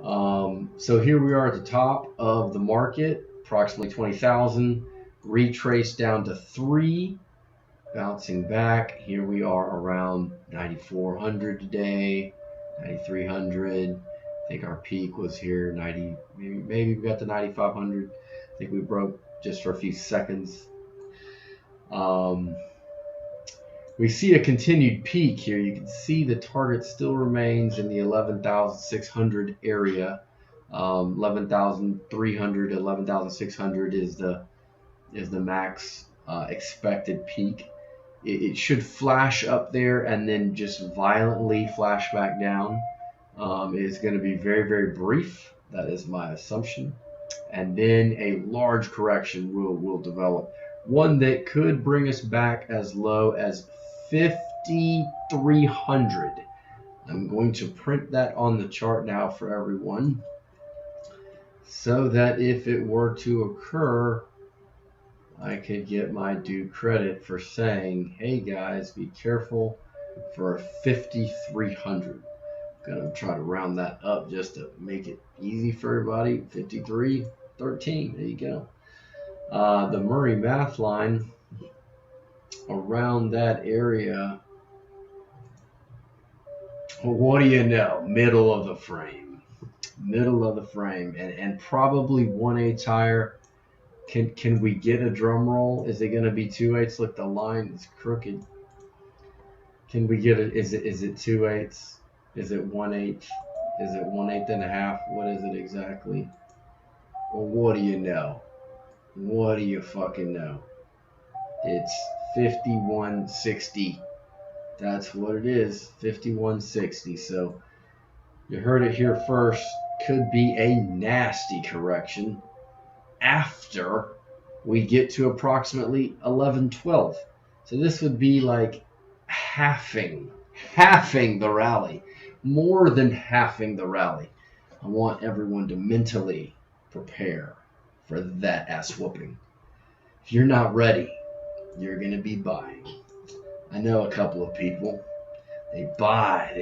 So here we are at the top of the market, approximately 20,000, retraced down to 3, bouncing back. Here we are around 9,400 today, 9,300. I think our peak was here 90, maybe we got to 9,500. I think we broke just for a few seconds. Um, we see a continued peak here. You can see the target still remains in the 11,600 area. 11,300 to 11,600 is the max expected peak. It should flash up there and then just violently flash back down. It is going to be very, very brief. That is my assumption. And then a large correction will develop. One that could bring us back as low as 5,300. I'm going to print that on the chart now for everyone so that if it were to occur, I could get my due credit for saying, hey guys, be careful for 5,300. I'm going to try to round that up just to make it easy for everybody. 53.13. There you go. The Murray math line around that area. What do you know? Middle of the frame. Middle of the frame. And probably 1/8 higher. Can we get a drum roll? Is it going to be 2/8? Look, the line is crooked. Can we get it? Is it 2/8? Is it 1/8? Is it 1/8 and a half? What is it exactly? Well, what do you know? What do you fucking know? It's 51.60. That's what it is. 51.60. So you heard it here first. Could be a nasty correction after we get to approximately 11.12. So this would be like halving the rally, more than halving the rally. I want everyone to mentally prepare for that ass whooping. If you're not ready, you're going to be buying. I know a couple of people, they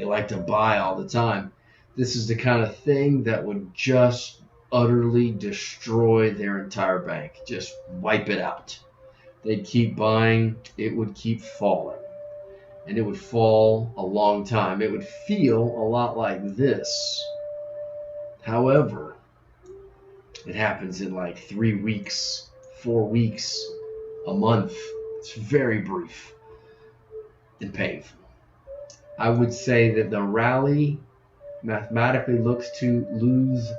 like to buy all the time. This is the kind of thing that would just utterly destroy their entire bank, just wipe it out. They'd keep buying, it would keep falling, and it would fall a long time. It would feel a lot like this. However, it happens in like 3 weeks, 4 weeks, a month. It's very brief and painful. I would say that the rally mathematically looks to lose.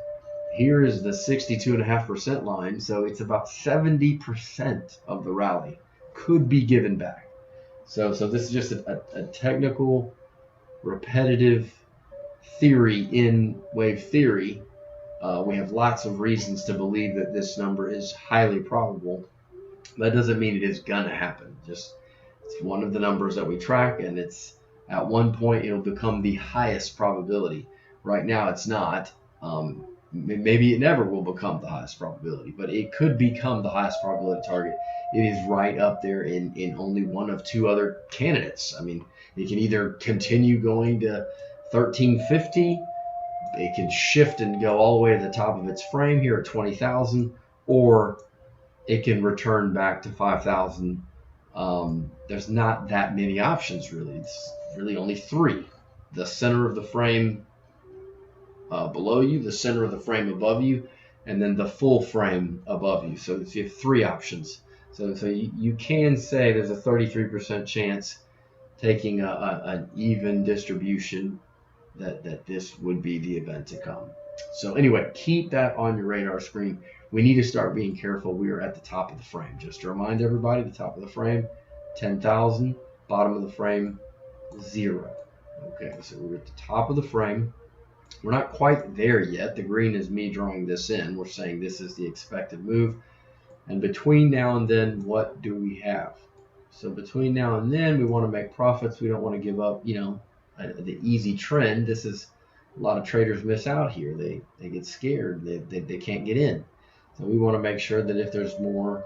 Here is the 62.5% line, so it's about 70% of the rally could be given back. So this is just a technical, repetitive theory in wave theory. We have lots of reasons to believe that this number is highly probable. That doesn't mean it is gonna happen. Just it's one of the numbers that we track, and it's at one point it'll become the highest probability. Right now it's not. Maybe it never will become the highest probability, but it could become the highest probability target. It is right up there in only one of two other candidates. I mean, it can either continue going to 1350, it can shift and go all the way to the top of its frame here at 20,000, or it can return back to 5,000. There's not that many options really. It's really only 3. The center of the frame below you, the center of the frame above you, and then the full frame above you. So you have 3 options. So you can say there's a 33% chance, taking an even distribution, that this would be the event to come. So anyway, keep that on your radar screen. We need to start being careful. We are at the top of the frame. Just to remind everybody, the top of the frame, 10,000. Bottom of the frame, 0. Okay, so we're at the top of the frame. We're not quite there yet. The green is me drawing this in. We're saying this is the expected move. And between now and then, what do we have? So between now and then, we want to make profits. We don't want to give up, the easy trend. This is a lot of traders miss out here. They get scared. They can't get in. So we want to make sure that if there's more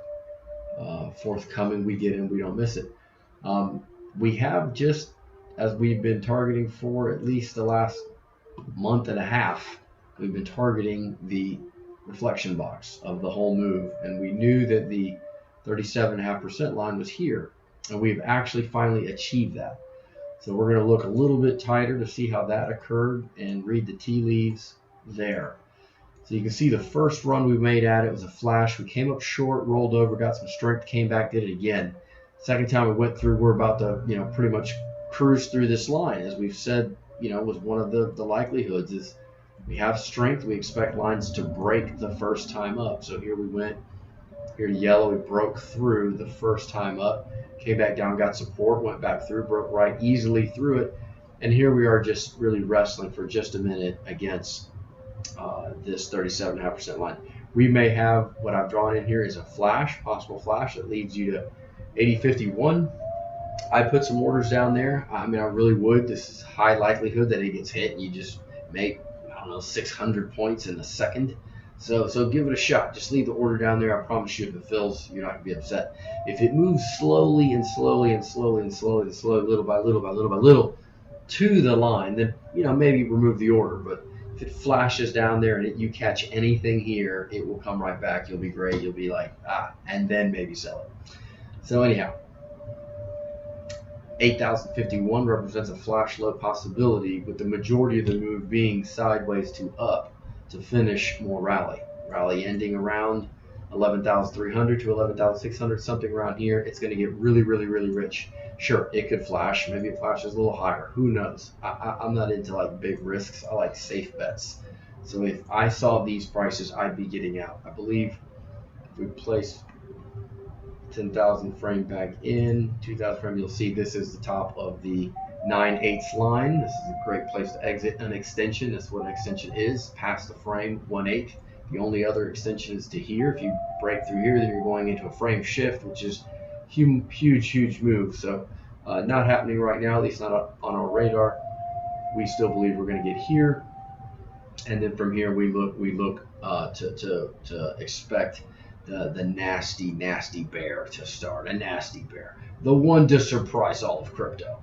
forthcoming, we get in. We don't miss it. We have, just as we've been targeting for at least the last month and a half, we've been targeting the reflection box of the whole move, and we knew that the 37.5% line was here, and we've actually finally achieved that. So we're going to look a little bit tighter to see how that occurred and read the tea leaves there. So you can see the first run we made at it was a flash. We came up short, rolled over, got some strength, came back, did it again. Second time we went through, we're about to, pretty much cruise through this line. As we've said, was one of the likelihoods is we have strength. We expect lines to break the first time up. So here we went. Here yellow, we broke through the first time up, came back down, got support, went back through, broke right easily through it. And here we are just really wrestling for just a minute against this 37.5% line. We may have, what I've drawn in here is a flash, possible flash that leads you to 80.51. I put some orders down there. I mean, I really would. This is high likelihood that it gets hit and you just make, 600 points in a second. So give it a shot. Just leave the order down there. I promise you, if it fills, you're not going to be upset. If it moves slowly and slowly and slowly and slowly and slowly, little by little by little by little to the line, then, maybe remove the order. But if it flashes down there and you catch anything here, it will come right back. You'll be great. You'll be like, and then maybe sell it. So anyhow, 8,051 represents a flash low possibility, with the majority of the move being sideways to up to finish more rally. Rally ending around 11,300 to 11,600, something around here. It's going to get really, really, really rich. Sure, it could flash. Maybe it flashes a little higher. Who knows? I'm not into like big risks. I like safe bets. So if I saw these prices, I'd be getting out. I believe if we place 10,000 frame back in, 2,000 frame, you'll see this is the top of the 9/8 line. This is a great place to exit an extension. That's what an extension is, past the frame 1/8. The only other extension is to here. If you break through here, then you're going into a frame shift, which is huge move. So not happening right now, at least not on our radar. We still believe we're going to get here, and then from here we look to expect the nasty bear to start. A nasty bear, the one to surprise all of crypto.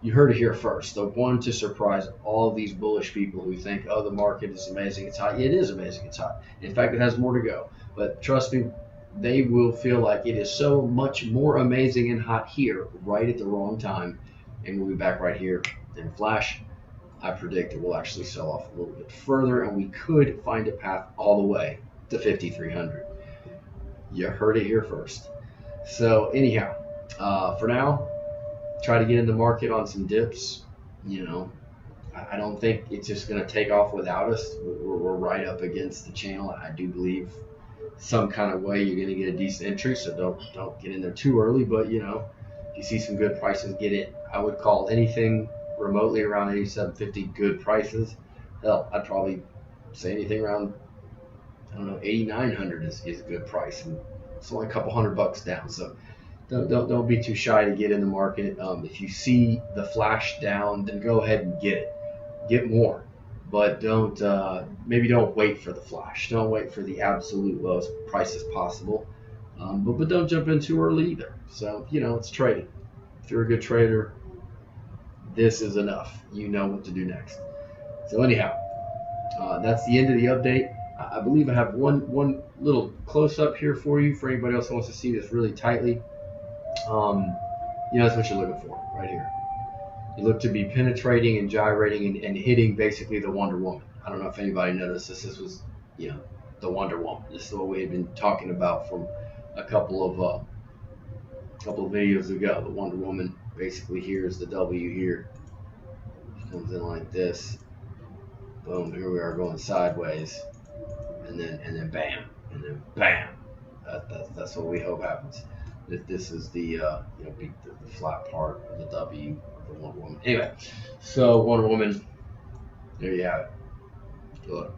You heard it here first. The one to surprise all these bullish people who think, oh, the market is amazing, it's hot. It is amazing, it's hot. In fact, it has more to go. But trust me, they will feel like it is so much more amazing and hot here right at the wrong time. And we'll be back right here in flash. I predict it will actually sell off a little bit further, and we could find a path all the way to 5,300. You heard it here first. So anyhow, for now, try to get in the market on some dips. I don't think it's just going to take off without us. We're right up against the channel. I do believe some kind of way you're going to get a decent entry, so don't get in there too early. But if you see some good prices, get it. I would call anything remotely around 87.50 good prices. Hell, I'd probably say anything around 8,900 is a good price, and it's only a couple $100 down. So don't be too shy to get in the market. If you see the flash down, then go ahead and get more, but don't wait for the flash. Don't wait for the absolute lowest prices possible, but don't jump in too early either. So it's trading. If you're a good trader, this is enough. You know what to do next. So anyhow, that's the end of the update. I believe I have one little close-up here for you, for anybody else who wants to see this really tightly. That's what you're looking for right here. You look to be penetrating and gyrating and hitting basically the Wonder Woman. I don't know if anybody noticed this. This was, the Wonder Woman. This is what we had been talking about from a couple of videos ago. The Wonder Woman basically here is the W here. She comes in like this. Boom, here we are going sideways. And then bam, and then bam. That's what we hope happens. This is the the flat part of the W of the Wonder Woman. Anyway, so Wonder Woman, there you have it. Look,